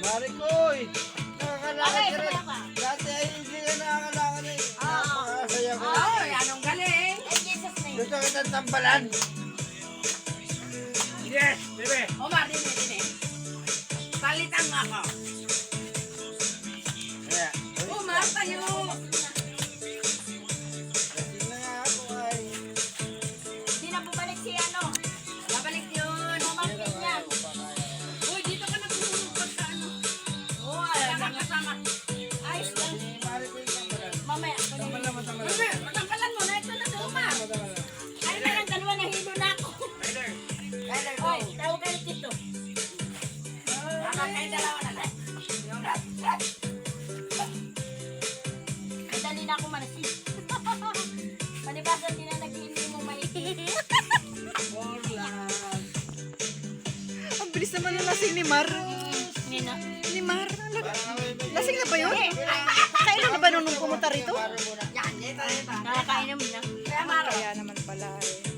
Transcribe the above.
Marikoy! Nakakalakad ka rin. Dati ay hindi ka nakakalakad eh. Napakasaya ko. Ay, anong galing? Gusto kitang tambalan. Yes, bebe. Omar, din. Palitan mo ako. Kaya, Omar, tayo. lasing na nga ako ay. Hindi na bumalik si ano. Babalik yun. Mamangkin niya. Uy, dito ka nagsusunod pagka ano. Oo, Kasama. ayos lang. Marikoy tambalan. Mamaya. Tambal naman, tambal naman. Bebe, matangkalan mo na. Ito na si Omar. Ano na lang, dalawa na hilo na ako. Tyler. Oh, tawag ka rin dito. Kayo dalawa na lang. Madali na ako manasin. Palibasa, hindi na naghihindi mo maikili. Ang bilis naman ng lasing ni Mar. Nina. Ni Mar? Lasing na ba yun? Kailan na ba nung pumunta rito? Para muna. Yan, ito. Nakakainom na. Kaya Maro. Kaya naman pala eh.